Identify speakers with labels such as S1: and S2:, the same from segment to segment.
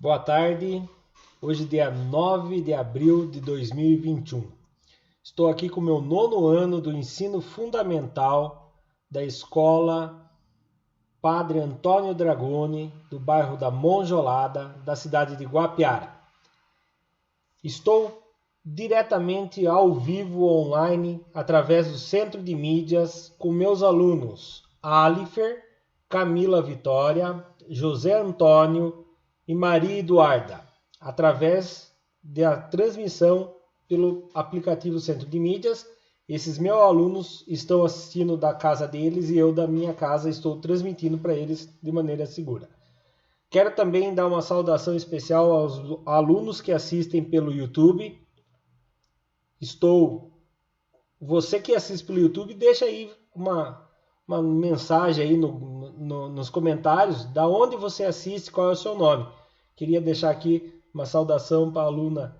S1: Boa tarde, hoje dia 9 de abril de 2021. Estou aqui com o meu nono ano do ensino fundamental da escola Padre Antônio Dragoni, do bairro da Monjolada, da cidade de Guapiara. Estou diretamente ao vivo online através do Centro de Mídias com meus alunos Alifer, Camila Vitória, José Antônio e Maria Eduarda, através da transmissão pelo aplicativo Centro de Mídias. Esses meus alunos estão assistindo da casa deles e eu da minha casa estou transmitindo para eles de maneira segura. Quero também dar uma saudação especial aos alunos que assistem pelo YouTube. Você que assiste pelo YouTube, deixa aí uma mensagem aí nos comentários da onde você assiste, qual é o seu nome. Queria deixar aqui uma saudação para a aluna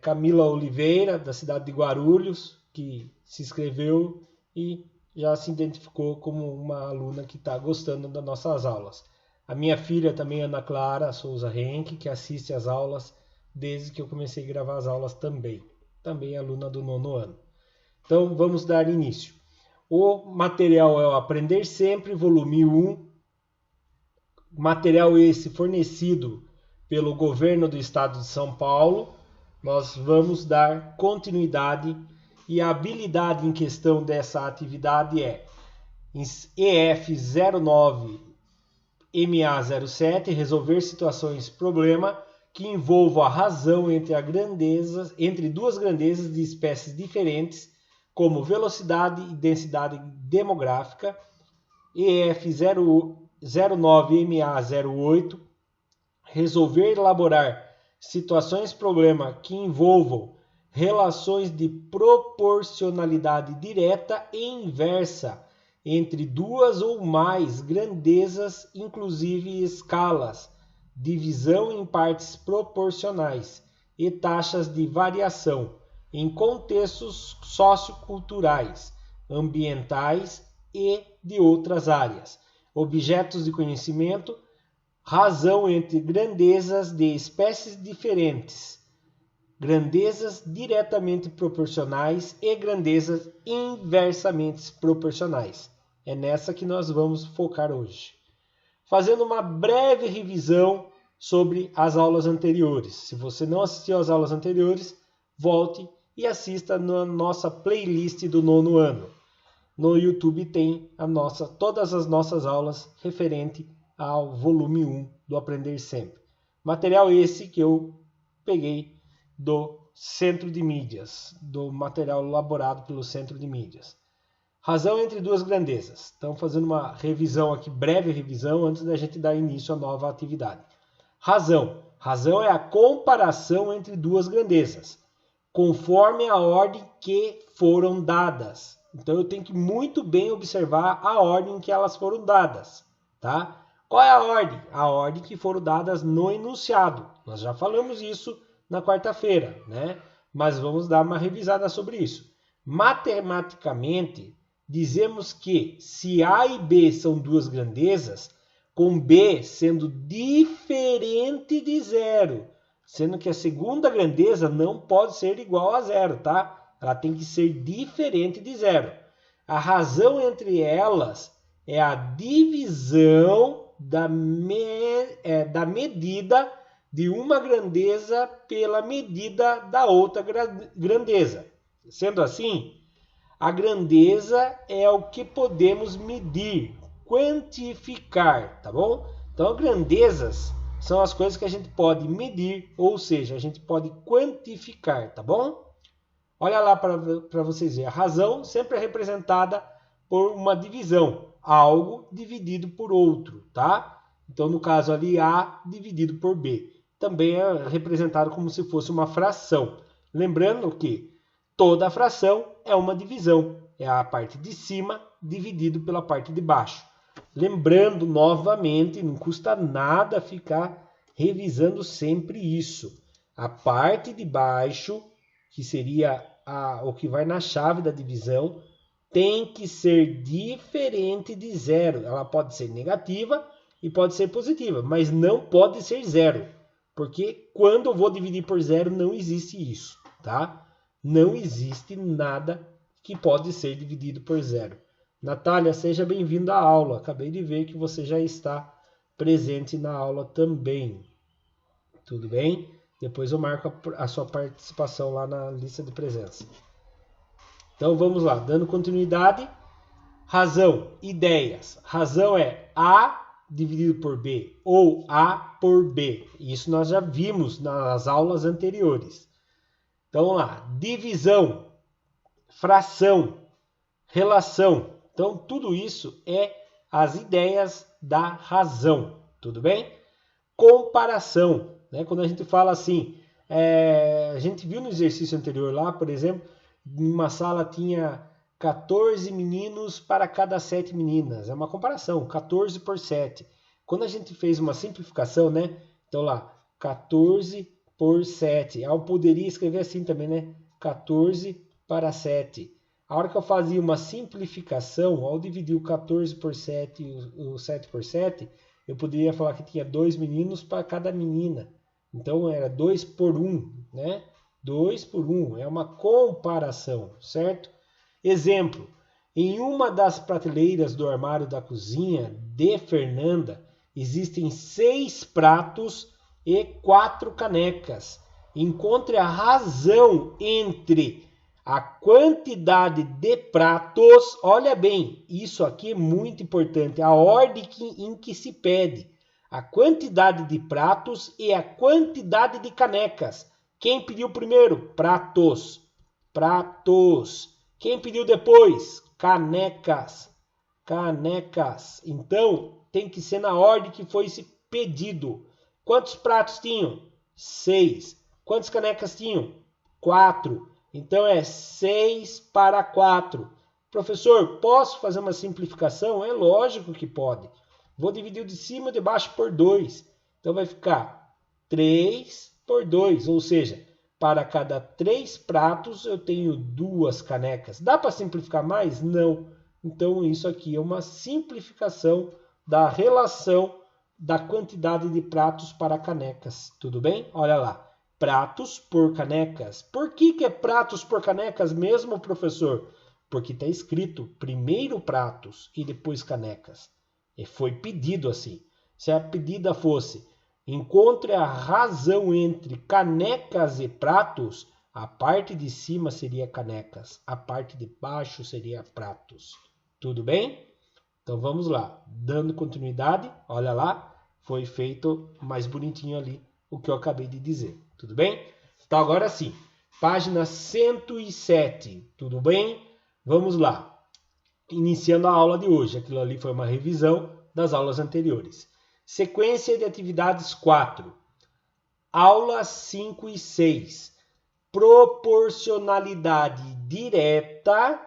S1: Camila Oliveira, da cidade de Guarulhos, que se inscreveu e já se identificou como uma aluna que está gostando das nossas aulas. A minha filha também, Ana Clara Souza Henke, que assiste às aulas desde que eu comecei a gravar as aulas também. Também aluna do nono ano. Então, vamos dar início. O material é o Aprender Sempre, volume 1. Material esse fornecido pelo governo do estado de São Paulo. Nós vamos dar continuidade e a habilidade em questão dessa atividade é EF 09 MA07, resolver situações problema que envolvam a razão entre duas grandezas de espécies diferentes, como velocidade e densidade demográfica. EF 09 MA08, resolver e elaborar situações problema que envolvam relações de proporcionalidade direta e inversa entre duas ou mais grandezas, inclusive escalas, divisão em partes proporcionais e taxas de variação em contextos socioculturais, ambientais e de outras áreas, objetos de conhecimento, razão entre grandezas de espécies diferentes, grandezas diretamente proporcionais e grandezas inversamente proporcionais. É nessa que nós vamos focar hoje. Fazendo uma breve revisão sobre as aulas anteriores. Se você não assistiu às aulas anteriores, volte e assista na nossa playlist do nono ano. No YouTube tem todas as nossas aulas referente ao volume 1 do Aprender Sempre. Material esse que eu peguei do Centro de Mídias, do material elaborado pelo Centro de Mídias. Razão entre duas grandezas. Estamos fazendo uma revisão aqui, breve revisão, antes da gente dar início à nova atividade. Razão. Razão é a comparação entre duas grandezas, conforme a ordem que foram dadas. Então eu tenho que muito bem observar a ordem em que elas foram dadas, tá? Qual é a ordem? A ordem que foram dadas no enunciado. Nós já falamos isso na quarta-feira, né? Mas vamos dar uma revisada sobre isso. Matematicamente, dizemos que se A e B são duas grandezas, com B sendo diferente de zero, sendo que a segunda grandeza não pode ser igual a zero, tá? Ela tem que ser diferente de zero. A razão entre elas é a divisão da medida de uma grandeza pela medida da outra grandeza. Sendo assim, a grandeza é o que podemos medir, quantificar, tá bom? Então, grandezas são as coisas que a gente pode medir, ou seja, a gente pode quantificar, tá bom? Olha lá para vocês verem. A razão sempre é representada por uma divisão, algo dividido por outro, tá? Então, no caso ali, A dividido por B. Também é representado como se fosse uma fração. Lembrando que toda fração é uma divisão. É a parte de cima dividido pela parte de baixo. Lembrando novamente, não custa nada ficar revisando sempre isso. A parte de baixo, que seria o que vai na chave da divisão, tem que ser diferente de zero. Ela pode ser negativa e pode ser positiva, mas não pode ser zero, porque quando eu vou dividir por zero não existe isso, tá? Não existe nada que pode ser dividido por zero. Natália, seja bem-vinda à aula. Acabei de ver que você já está presente na aula também. Tudo bem? Depois eu marco a sua participação lá na lista de presença. Então vamos lá, dando continuidade. Razão, ideias. Razão é A dividido por B ou A por B. Isso nós já vimos nas aulas anteriores. Então vamos lá, divisão, fração, relação. Então tudo isso é as ideias da razão, tudo bem? Comparação, né? Quando a gente fala assim, a gente viu no exercício anterior lá, por exemplo, uma sala tinha 14 meninos para cada 7 meninas. É uma comparação, 14 por 7. Quando a gente fez uma simplificação, né? Então lá, 14 por 7. Eu poderia escrever assim também, né? 14 para 7. A hora que eu fazia uma simplificação, ao dividir o 14 por 7 e o 7 por 7, eu poderia falar que tinha 2 meninos para cada menina. Então era 2 por 1, né? 2 por 1 é uma comparação, certo? Exemplo, em uma das prateleiras do armário da cozinha de Fernanda existem 6 pratos e 4 canecas. Encontre a razão entre a quantidade de pratos, olha bem, isso aqui é muito importante, a ordem em que se pede, a quantidade de pratos e a quantidade de canecas. Quem pediu primeiro? Pratos. Pratos. Quem pediu depois? Canecas. Canecas. Então, tem que ser na ordem que foi esse pedido. Quantos pratos tinham? 6. Quantas canecas tinham? 4. Então, é 6 para 4. Professor, posso fazer uma simplificação? É lógico que pode. Vou dividir o de cima e de baixo por 2. Então, vai ficar 3 por 2, ou seja, para cada 3 pratos eu tenho 2 canecas. Dá para simplificar mais? Não. Então isso aqui é uma simplificação da relação da quantidade de pratos para canecas. Tudo bem? Olha lá. Pratos por canecas. Por que é pratos por canecas mesmo, professor? Porque está escrito primeiro pratos e depois canecas. E foi pedido assim. Se a pedida fosse encontre a razão entre canecas e pratos, a parte de cima seria canecas, a parte de baixo seria pratos. Tudo bem? Então vamos lá, dando continuidade, olha lá, foi feito mais bonitinho ali o que eu acabei de dizer. Tudo bem? Então agora sim, página 107, tudo bem? Vamos lá. Iniciando a aula de hoje, aquilo ali foi uma revisão das aulas anteriores. Sequência de atividades 4. Aulas 5 e 6. Proporcionalidade direta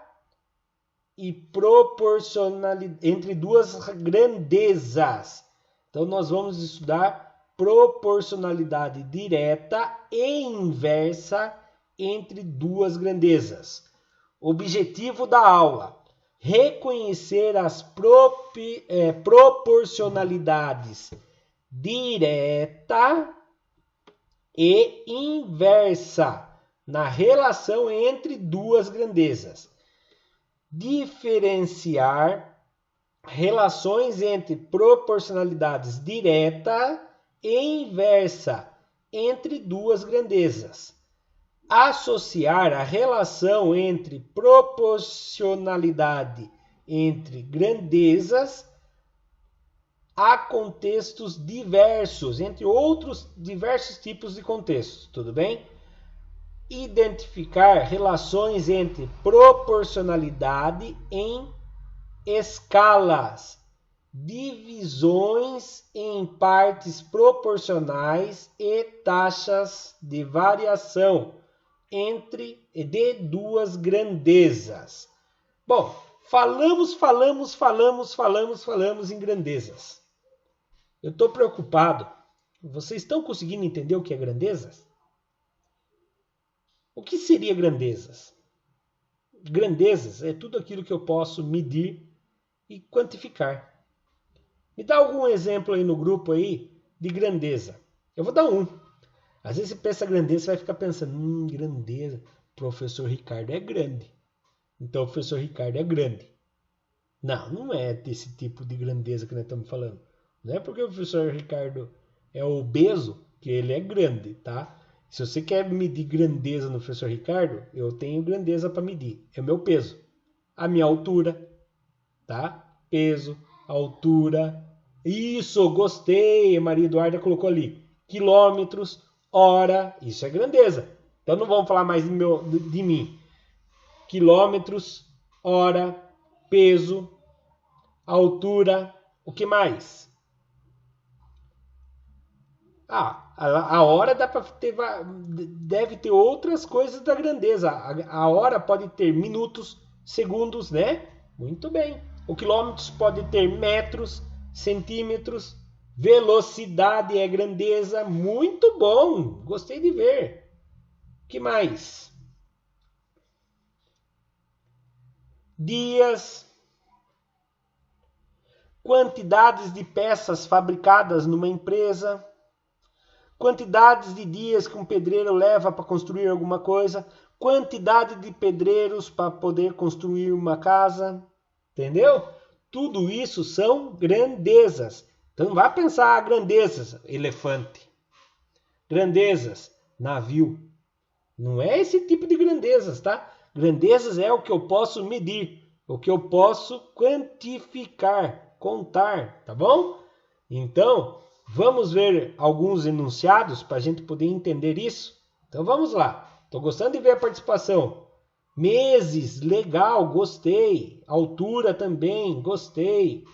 S1: e proporcionalidade entre duas grandezas. Então, nós vamos estudar proporcionalidade direta e inversa entre duas grandezas. Objetivo da aula: reconhecer as proporcionalidades direta e inversa na relação entre duas grandezas. Diferenciar relações entre proporcionalidades direta e inversa entre duas grandezas. Associar a relação entre proporcionalidade entre grandezas a contextos diversos, entre outros diversos tipos de contextos, tudo bem? Identificar relações entre proporcionalidade em escalas, divisões em partes proporcionais e taxas de variação de duas grandezas. Bom, falamos em grandezas. Eu estou preocupado. Vocês estão conseguindo entender o que é grandezas? O que seria grandezas? Grandezas é tudo aquilo que eu posso medir e quantificar. Me dá algum exemplo aí no grupo aí de grandeza. Eu vou dar um. Às vezes você pensa grandeza, você vai ficar pensando, grandeza, professor Ricardo é grande. Então o professor Ricardo é grande. Não, não é desse tipo de grandeza que nós estamos falando. Não é porque o professor Ricardo é obeso que ele é grande, tá? Se você quer medir grandeza no professor Ricardo, eu tenho grandeza para medir. É o meu peso. A minha altura, tá? Peso, altura. Isso, gostei. A Maria Eduarda colocou ali. Quilômetros, hora. Isso é grandeza. Então não vamos falar mais de mim. Quilômetros, hora, peso, altura. O que mais? A hora dá para ter, deve ter outras coisas da grandeza. A hora pode ter minutos, segundos, né? Muito bem. O quilômetros pode ter metros, centímetros. Velocidade é grandeza. Muito bom. Gostei de ver. O que mais? Dias. Quantidades de peças fabricadas numa empresa. Quantidades de dias que um pedreiro leva para construir alguma coisa, quantidade de pedreiros para poder construir uma casa, entendeu? Tudo isso são grandezas. Então não vai pensar grandezas, elefante. Grandezas, navio. Não é esse tipo de grandezas, tá? Grandezas é o que eu posso medir, o que eu posso quantificar, contar, tá bom? Então, vamos ver alguns enunciados para a gente poder entender isso? Então vamos lá. Estou gostando de ver a participação. Meses, legal, gostei. Altura também, gostei.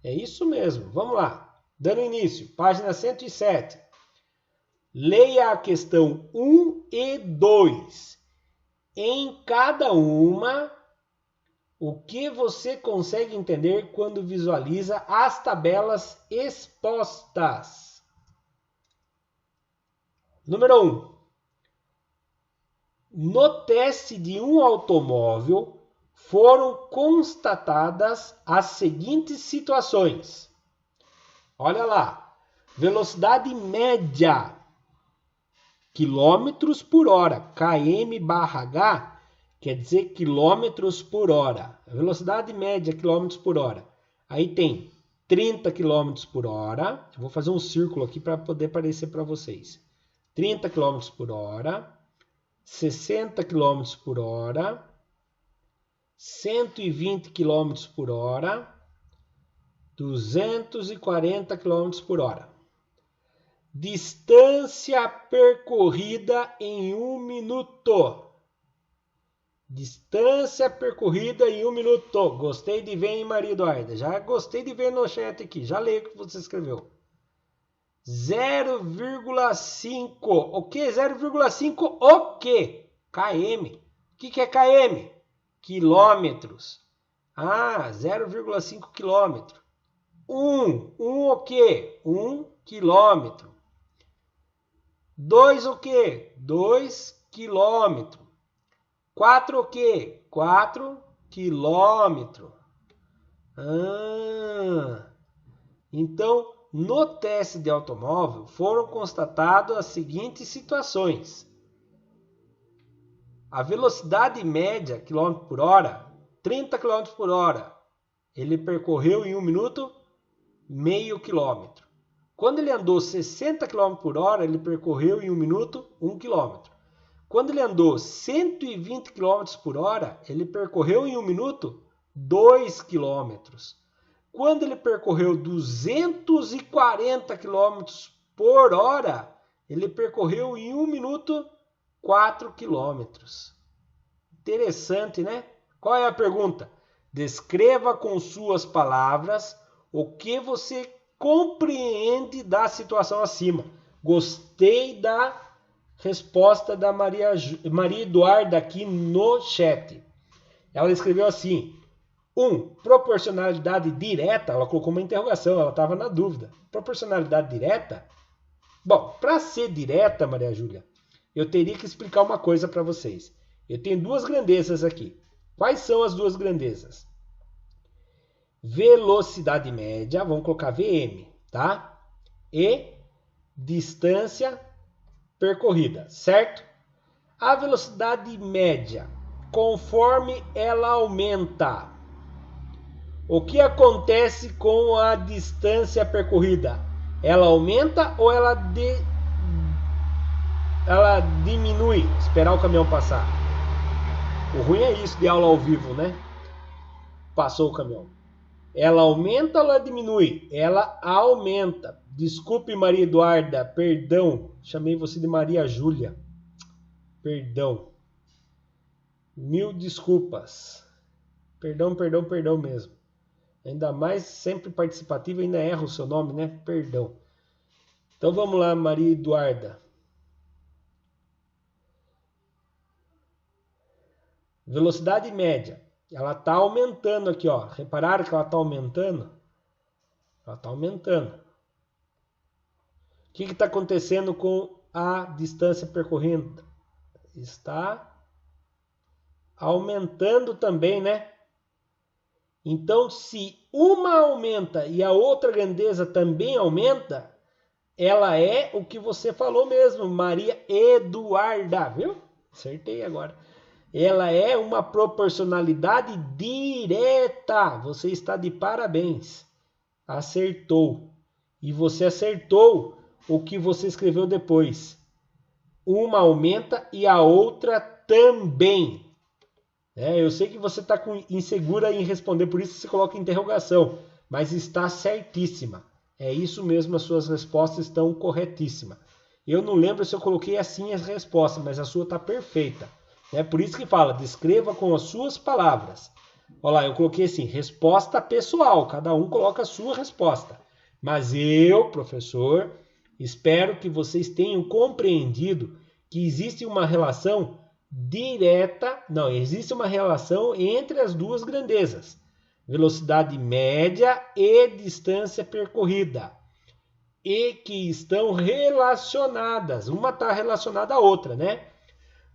S1: É isso mesmo. Vamos lá. Dando início, página 107. Leia a questão 1 e 2. Em cada uma, o que você consegue entender quando visualiza as tabelas expostas? Número 1. No teste de um automóvel, foram constatadas as seguintes situações. Olha lá. Velocidade média, quilômetros por hora, km/h, quer dizer quilômetros por hora. Velocidade média, quilômetros por hora. Aí tem 30 km por hora. Eu vou fazer um círculo aqui para poder aparecer para vocês. 30 km por hora, 60 km por hora, 120 km por hora, 240 km por hora. Distância percorrida em 1 minuto. Distância percorrida em 1 minuto. Gostei de ver, hein, Maria Eduarda? Já gostei de ver no chat aqui. Já leio o que você escreveu. 0,5. O que? 0,5 o quê? KM. O que é KM? Quilômetros. 0,5 quilômetro. 1 o quê? 1 quilômetro. 2 o quê? 2 quilômetros. 4 o quê? 4 quilômetros. Então, no teste de automóvel, foram constatadas as seguintes situações. A velocidade média, quilômetro por hora, 30 km por hora. Ele percorreu em 1 minuto, meio quilômetro. Quando ele andou 60 km por hora, ele percorreu em 1 minuto, 1 quilômetro. Quando ele andou 120 km por hora, ele percorreu em 1 minuto 2 quilômetros. Quando ele percorreu 240 km por hora, ele percorreu em 1 minuto 4 quilômetros. Interessante, né? Qual é a pergunta? Descreva com suas palavras o que você compreende da situação acima. Gostei da resposta da Maria Eduarda aqui no chat. Ela escreveu assim: 1. Proporcionalidade direta. Ela colocou uma interrogação, ela estava na dúvida. Proporcionalidade direta? Bom, para ser direta, Maria Júlia, eu teria que explicar uma coisa para vocês. Eu tenho duas grandezas aqui. Quais são as duas grandezas? velocidade média, vamos colocar VM, tá? E distância percorrida, certo? A velocidade média, conforme ela aumenta, o que acontece com a distância percorrida? Ela aumenta ou ela diminui? Esperar o caminhão passar. O ruim é isso de aula ao vivo, né? Passou o caminhão. Ela aumenta ou ela diminui? Ela aumenta. Desculpe, Maria Eduarda, perdão. Chamei você de Maria Júlia. Perdão. Mil desculpas. Perdão, perdão, perdão mesmo. Ainda mais sempre participativo, ainda erro o seu nome, né? Perdão. Então vamos lá, Maria Eduarda. Velocidade média. Ela está aumentando aqui, ó. Repararam que ela está aumentando? Ela está aumentando. O que está acontecendo com a distância percorrida? Está aumentando também, né? Então, se uma aumenta e a outra grandeza também aumenta, ela é o que você falou mesmo, Maria Eduarda, viu? Acertei agora. Ela é uma proporcionalidade direta. Você está de parabéns. Acertou. E você acertou o que você escreveu depois. Uma aumenta e a outra também. Eu sei que você está insegura em responder, por isso você coloca interrogação. Mas está certíssima. É isso mesmo, as suas respostas estão corretíssimas. Eu não lembro se eu coloquei assim as respostas, mas a sua está perfeita. É por isso que fala, descreva com as suas palavras. Olha lá, eu coloquei assim, resposta pessoal, cada um coloca a sua resposta. Mas eu, professor, espero que vocês tenham compreendido que existe uma relação direta, não, existe uma relação entre as duas grandezas. Velocidade média e distância percorrida. E que estão relacionadas, uma está relacionada à outra, né?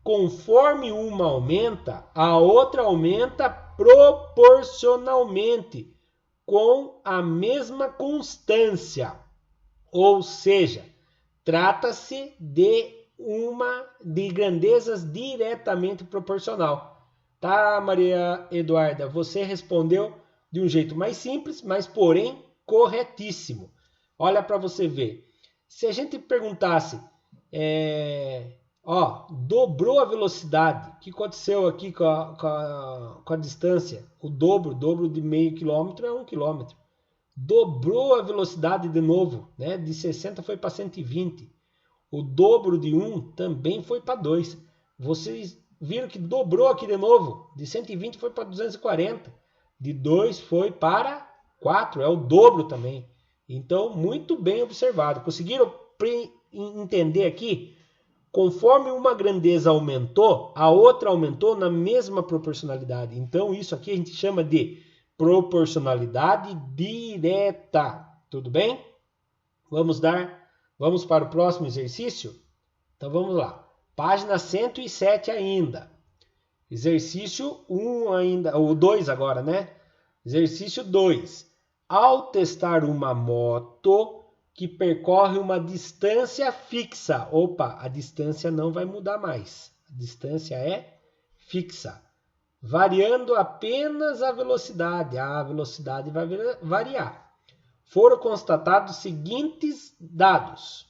S1: Conforme uma aumenta, a outra aumenta proporcionalmente, com a mesma constância. Ou seja, trata-se de grandezas diretamente proporcional. Tá, Maria Eduarda? Você respondeu de um jeito mais simples, mas porém corretíssimo. Olha para você ver. Se a gente perguntasse... dobrou a velocidade. O que aconteceu aqui com a distância? O dobro de meio quilômetro é 1 quilômetro. Dobrou a velocidade de novo, né? De 60 foi para 120. O dobro de 1 também foi para 2. Vocês viram que dobrou aqui de novo. De 120 foi para 240. De 2 foi para 4. É o dobro também. Então, muito bem observado. Conseguiram entender aqui? Conforme uma grandeza aumentou, a outra aumentou na mesma proporcionalidade. Então, isso aqui a gente chama de proporcionalidade direta. Tudo bem? Vamos para o próximo exercício? Então, vamos lá. Página 107 ainda. Exercício 1 ainda, ou 2 agora, né? Exercício 2. Ao testar uma moto que percorre uma distância fixa. Opa, a distância não vai mudar mais. A distância é fixa. Variando apenas a velocidade. A velocidade vai variar. Foram constatados os seguintes dados.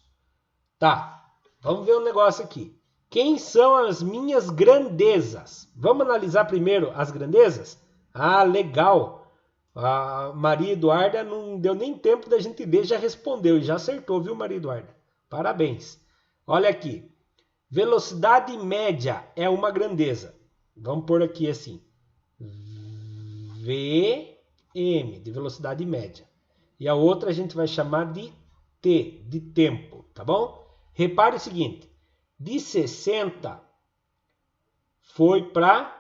S1: Tá, vamos ver um negócio aqui. Quem são as minhas grandezas? Vamos analisar primeiro as grandezas? Ah, legal. A Maria Eduarda não deu nem tempo da gente ver, já respondeu e já acertou, viu, Maria Eduarda? Parabéns. Olha aqui. Velocidade média é uma grandeza. Vamos pôr aqui assim. VM, de velocidade média. E a outra a gente vai chamar de T, de tempo, tá bom? Repare o seguinte. De 60 foi para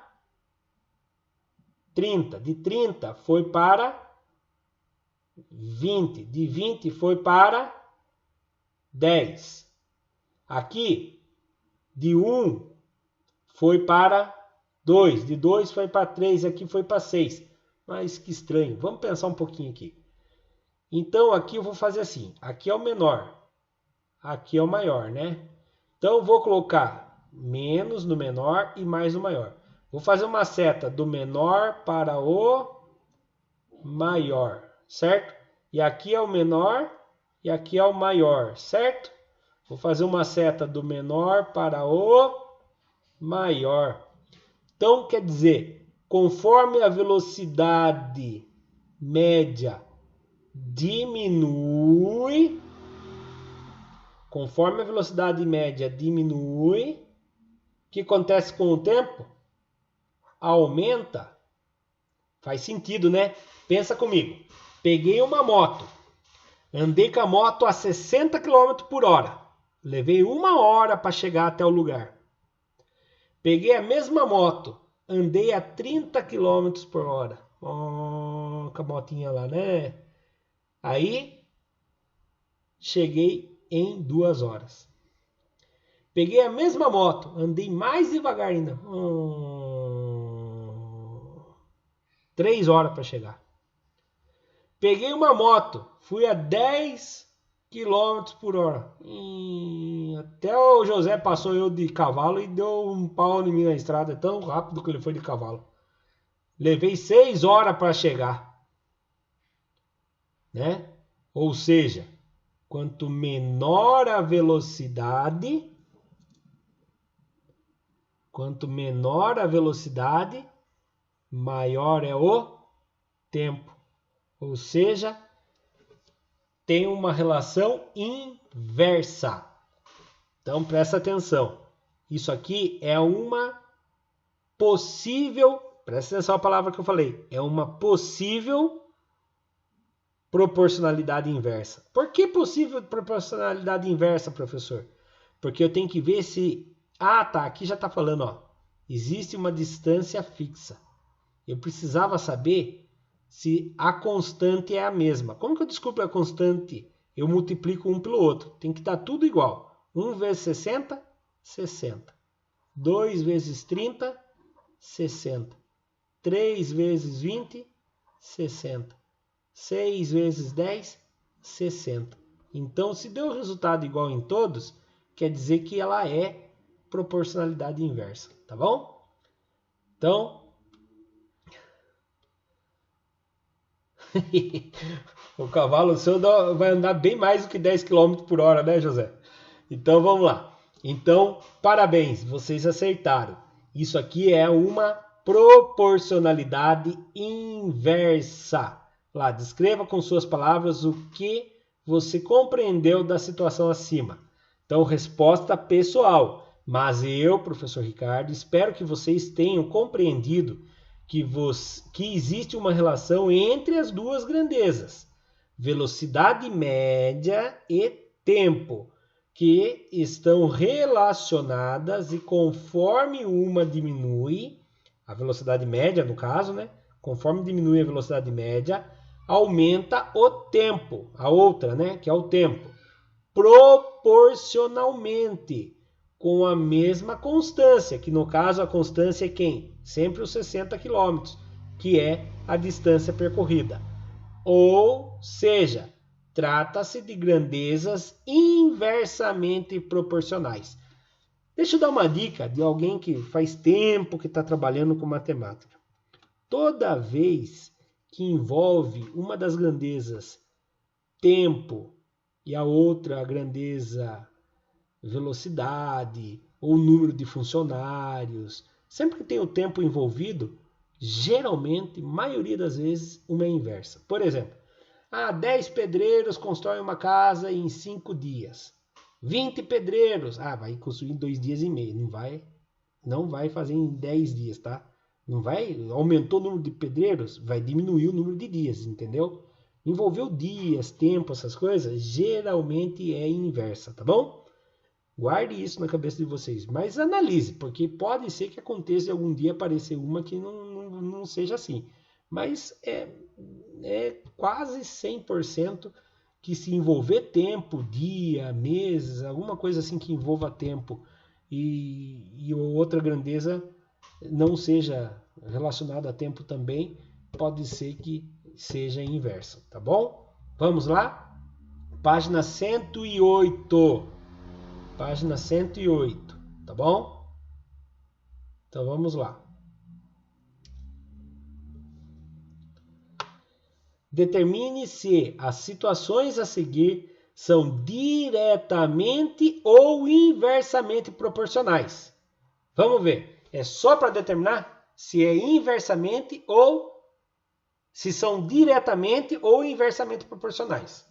S1: 30, de 30 foi para 20, de 20 foi para 10. Aqui, de 1 foi para 2, de 2 foi para 3, aqui foi para 6. Mas que estranho. Vamos pensar um pouquinho aqui. Então aqui eu vou fazer assim. Aqui é o menor. Aqui é o maior, né? Então eu vou colocar menos no menor e mais no maior. Vou fazer uma seta do menor para o maior, certo? E aqui é o menor e aqui é o maior, certo? Vou fazer uma seta do menor para o maior. Então, quer dizer, conforme a velocidade média diminui, conforme a velocidade média diminui, o que acontece com o tempo? Aumenta. Faz sentido, né? Pensa comigo. Peguei uma moto, andei com a moto a 60 km por hora. Levei 1 hora para chegar até o lugar. Peguei a mesma moto, andei a 30 km por hora. Oh, com a motinha lá, né? Aí, cheguei em 2 horas. Peguei a mesma moto, andei mais devagar ainda. 3 horas para chegar. Peguei uma moto, fui a 10 km por hora. Até o José passou eu de cavalo e deu um pau em mim na estrada. É tão rápido que ele foi de cavalo. Levei 6 horas para chegar. Né? Ou seja, quanto menor a velocidade, maior é o tempo. Ou seja, tem uma relação inversa. Então presta atenção. Isso aqui é uma possível, presta atenção à palavra que eu falei, é uma possível proporcionalidade inversa. Por que possível proporcionalidade inversa, professor? Porque eu tenho que ver se... Ah, tá, aqui já está falando, ó. Existe uma distância fixa. Eu precisava saber se a constante é a mesma. Como que eu descubro a constante? Eu multiplico um pelo outro. Tem que dar tudo igual. 1 vezes 60, 60. 2 vezes 30, 60. 3 vezes 20, 60. 6 vezes 10, 60. Então, se deu resultado igual em todos, quer dizer que ela é proporcionalidade inversa, tá bom? Então, o cavalo seu vai andar bem mais do que 10 km por hora, né, José? Então, vamos lá. Então, parabéns, vocês acertaram. Isso aqui é uma proporcionalidade inversa. Lá, descreva com suas palavras o que você compreendeu da situação acima. Então, resposta pessoal. Mas eu, professor Ricardo, espero que vocês tenham compreendido que existe uma relação entre as duas grandezas, velocidade média e tempo, que estão relacionadas e conforme uma diminui, a velocidade média no caso, né? Conforme diminui a velocidade média, aumenta o tempo, a outra, né? Que é o tempo, proporcionalmente, com a mesma constância, que no caso a constância é quem? Sempre os 60 km, que é a distância percorrida. Ou seja, trata-se de grandezas inversamente proporcionais. Deixa eu dar uma dica de alguém que faz tempo que está trabalhando com matemática. Toda vez que envolve uma das grandezas tempo e a outra grandeza velocidade ou número de funcionários, sempre que tem o tempo envolvido, geralmente, maioria das vezes, uma é inversa. Por exemplo, 10 pedreiros constroem uma casa em 5 dias. 20 pedreiros, vai construir em 2 dias e meio. Não vai fazer em 10 dias, tá? Não vai, aumentou o número de pedreiros, vai diminuir o número de dias, entendeu? Envolveu dias, tempo, essas coisas, geralmente é inversa, tá bom? Guarde isso na cabeça de vocês, mas analise, porque pode ser que aconteça algum dia aparecer uma que não seja assim. Mas é quase 100% que se envolver tempo, dia, meses, alguma coisa assim que envolva tempo e outra grandeza não seja relacionada a tempo também, pode ser que seja inversa, tá bom? Vamos lá? Página 108. Página 108, tá bom? Então vamos lá. Determine se as situações a seguir são diretamente ou inversamente proporcionais. Vamos ver. É só para determinar se é inversamente ou se são diretamente ou inversamente proporcionais.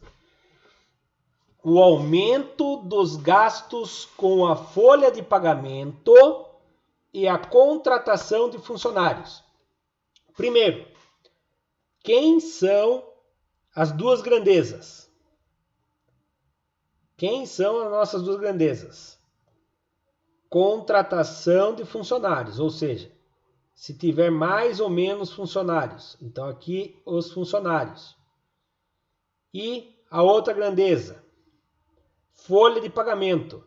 S1: O aumento dos gastos com a folha de pagamento e a contratação de funcionários. Primeiro, quem são as duas grandezas? Quem são as nossas duas grandezas? Contratação de funcionários, ou seja, se tiver mais ou menos funcionários. Então aqui os funcionários. E a outra grandeza, folha de pagamento.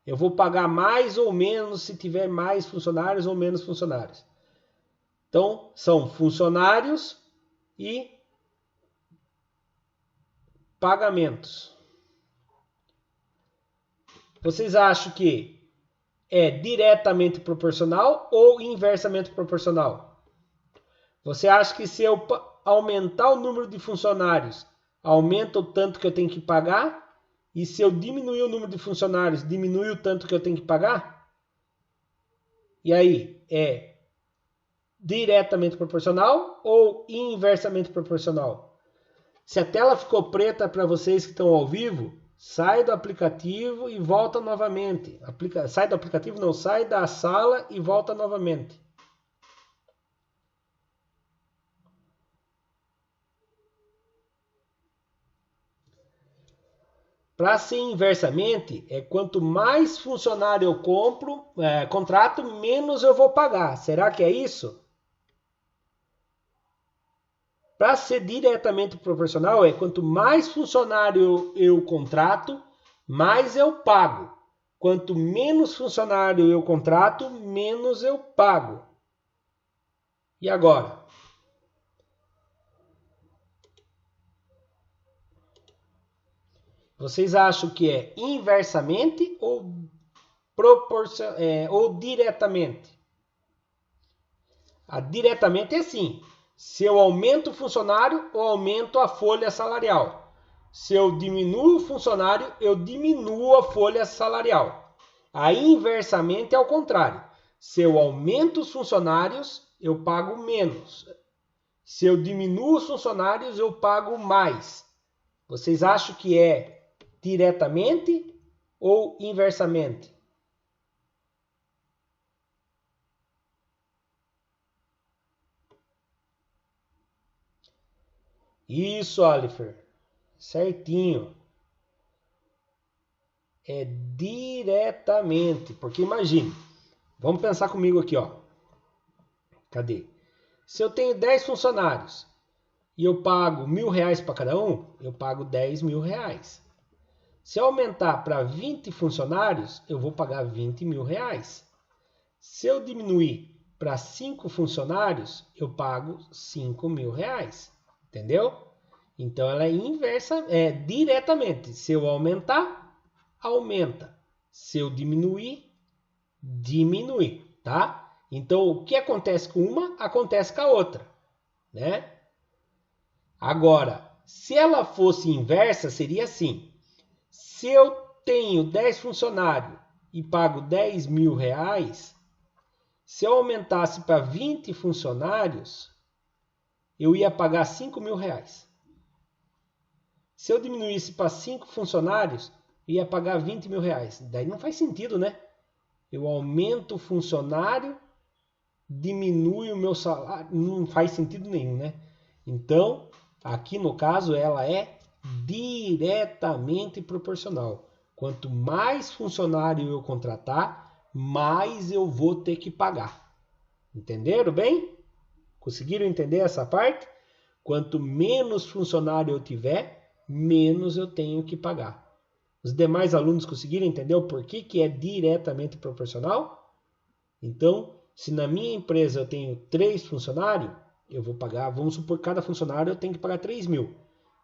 S1: Eu vou pagar mais ou menos se tiver mais funcionários ou menos funcionários. Então são funcionários e pagamentos. Vocês acham que é diretamente proporcional ou inversamente proporcional? Você acha que se eu aumentar o número de funcionários, aumenta o tanto que eu tenho que pagar? E se eu diminuir o número de funcionários, diminui o tanto que eu tenho que pagar? E aí, é diretamente proporcional ou inversamente proporcional? Se a tela ficou preta para vocês que estão ao vivo, sai do aplicativo e volta novamente. Sai do aplicativo, não, sai da sala e volta novamente. Para ser inversamente, é quanto mais funcionário eu contrato, menos eu vou pagar. Será que é isso? Para ser diretamente proporcional, é quanto mais funcionário eu contrato, mais eu pago. Quanto menos funcionário eu contrato, menos eu pago. E agora? Vocês acham que é inversamente ou diretamente? Diretamente é assim. Se eu aumento o funcionário, eu aumento a folha salarial. Se eu diminuo o funcionário, eu diminuo a folha salarial. Aí, inversamente, é o contrário. Se eu aumento os funcionários, eu pago menos. Se eu diminuo os funcionários, eu pago mais. Vocês acham que é diretamente ou inversamente? Isso, Alifer. Certinho. É diretamente. Porque imagine. Vamos pensar comigo aqui, ó. Cadê? Se eu tenho 10 funcionários e eu pago R$1.000 para cada um, eu pago R$10.000. Se eu aumentar para 20 funcionários, eu vou pagar R$20.000. Se eu diminuir para 5 funcionários, eu pago R$5.000. Entendeu? Então ela é inversa, é diretamente. Se eu aumentar, aumenta. Se eu diminuir, diminui, tá? Então o que acontece com uma, acontece com a outra, né? Agora, se ela fosse inversa, seria assim. Se eu tenho 10 funcionários e pago R$10.000, se eu aumentasse para 20 funcionários, eu ia pagar R$5.000. Se eu diminuísse para 5 funcionários, eu ia pagar R$20.000. Daí não faz sentido, né? Eu aumento o funcionário, diminui o meu salário, não faz sentido nenhum, né? Então, aqui no caso, ela é diretamente proporcional. Quanto mais funcionário eu contratar, mais eu vou ter que pagar. Entenderam bem? Conseguiram entender essa parte? Quanto menos funcionário eu tiver, menos eu tenho que pagar. Os demais alunos conseguiram entender o porquê que é diretamente proporcional? Então, se na minha empresa eu tenho 3 funcionários, eu vou pagar, vamos supor que cada funcionário eu tenho que pagar 3 mil.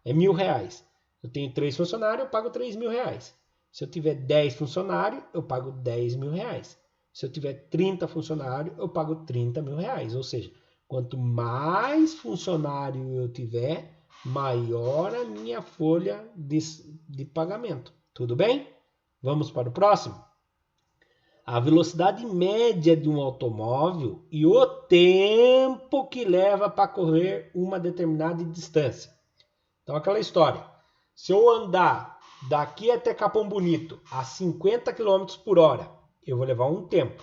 S1: É R$1.000. Eu tenho 3 funcionários, eu pago 3 mil reais. Se eu tiver 10 funcionários, eu pago 10 mil reais. Se eu tiver 30 funcionários, eu pago 30 mil reais. Ou seja, quanto mais funcionário eu tiver, maior a minha folha de pagamento. Tudo bem? Vamos para o próximo? A velocidade média de um automóvel e o tempo que leva para correr uma determinada distância. Então, aquela história. Se eu andar daqui até Capão Bonito a 50 km por hora, eu vou levar um tempo.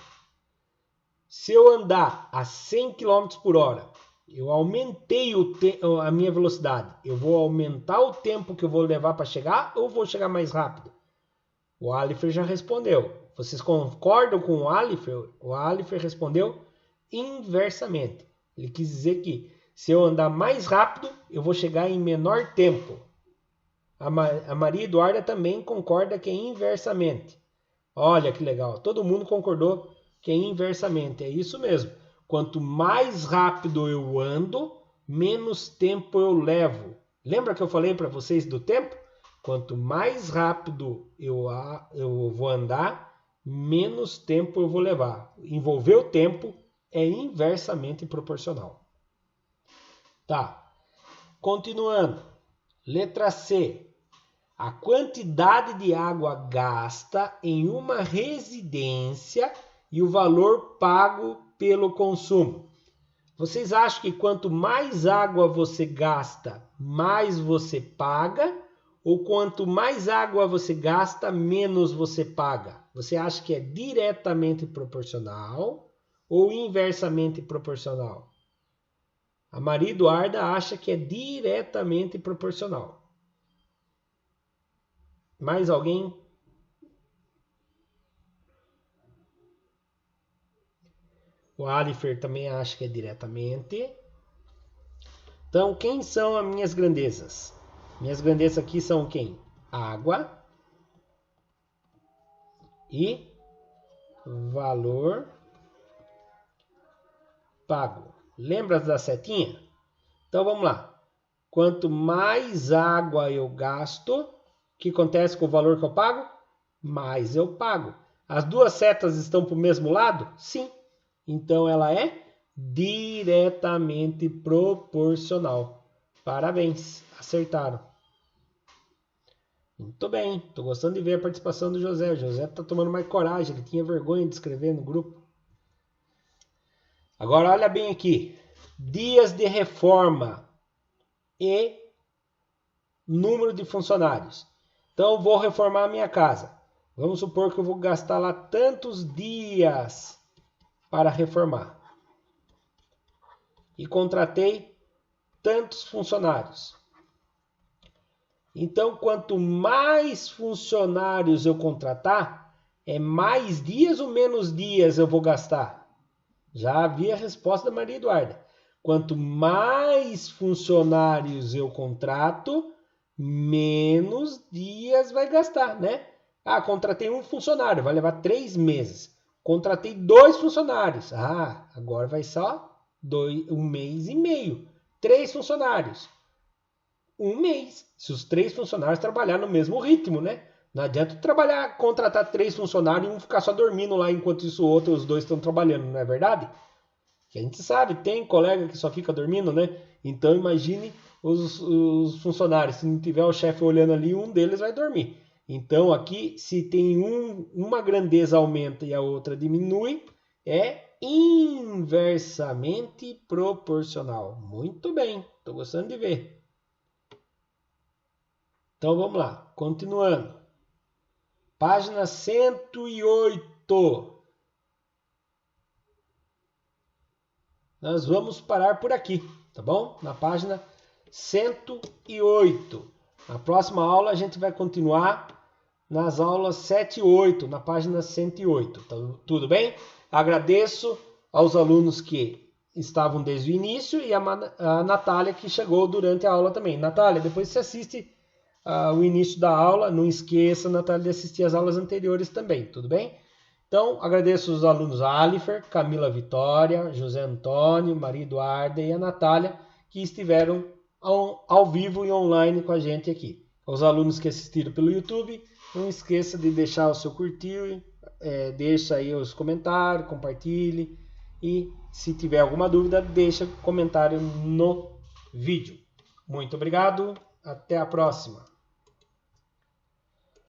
S1: Se eu andar a 100 km por hora, eu aumentei a minha velocidade. Eu vou aumentar o tempo que eu vou levar para chegar ou vou chegar mais rápido? O Alifer já respondeu. Vocês concordam com o Alifer? O Alifer respondeu inversamente. Ele quis dizer que se eu andar mais rápido, eu vou chegar em menor tempo. A Maria Eduarda também concorda que é inversamente. Olha que legal. Todo mundo concordou que é inversamente. É isso mesmo. Quanto mais rápido eu ando, menos tempo eu levo. Lembra que eu falei para vocês do tempo? Quanto mais rápido eu vou andar, menos tempo eu vou levar. Envolver o tempo é inversamente proporcional. Tá. Continuando. Letra C. A quantidade de água gasta em uma residência e o valor pago pelo consumo. Vocês acham que quanto mais água você gasta, mais você paga? Ou quanto mais água você gasta, menos você paga? Você acha que é diretamente proporcional ou inversamente proporcional? A Maria Eduarda acha que é diretamente proporcional. Mais alguém? O Alifer também acha que é diretamente. Então, quem são as minhas grandezas? Minhas grandezas aqui são quem? Água e valor pago. Lembra da setinha? Então, vamos lá. Quanto mais água eu gasto, o que acontece com o valor que eu pago? Mais eu pago. As duas setas estão para o mesmo lado? Sim. Então, ela é diretamente proporcional. Parabéns, acertaram. Muito bem, estou gostando de ver a participação do José. O José está tomando mais coragem, ele tinha vergonha de escrever no grupo. Agora, olha bem aqui. Dias de reforma e número de funcionários. Então, vou reformar a minha casa. Vamos supor que eu vou gastar lá tantos dias para reformar. E contratei tantos funcionários. Então, quanto mais funcionários eu contratar, é mais dias ou menos dias eu vou gastar? Já havia a resposta da Maria Eduarda. Quanto mais funcionários eu contrato, menos dias vai gastar, né? Ah, contratei um funcionário, vai levar 3 meses. Contratei 2 funcionários. Ah, agora vai só 1 mês e meio. 3 funcionários. 1 mês. Se os 3 funcionários trabalharem no mesmo ritmo, né? Não adianta contratar 3 funcionários e um ficar só dormindo lá enquanto isso os 2 estão trabalhando, não é verdade? Que a gente sabe, tem colega que só fica dormindo, né? Então imagine os funcionários. Se não tiver o chefe olhando ali, um deles vai dormir. Então aqui, se tem uma grandeza aumenta e a outra diminui, é inversamente proporcional. Muito bem, estou gostando de ver. Então vamos lá, continuando. Página 108. Nós vamos parar por aqui, tá bom? Na página 108. Na próxima aula a gente vai continuar nas aulas 7 e 8, na página 108. Então, tudo bem? Agradeço aos alunos que estavam desde o início e a Natália que chegou durante a aula também. Natália, depois você assiste o início da aula. Não esqueça, Natália, de assistir as aulas anteriores também, tudo bem? Então, agradeço os alunos Alifer, Camila Vitória, José Antônio, Maria Eduarda e a Natália, que estiveram ao vivo e online com a gente aqui. Os alunos que assistiram pelo YouTube, não esqueça de deixar o seu curtir, deixa aí os comentários, compartilhe e se tiver alguma dúvida, deixa comentário no vídeo. Muito obrigado, até a próxima!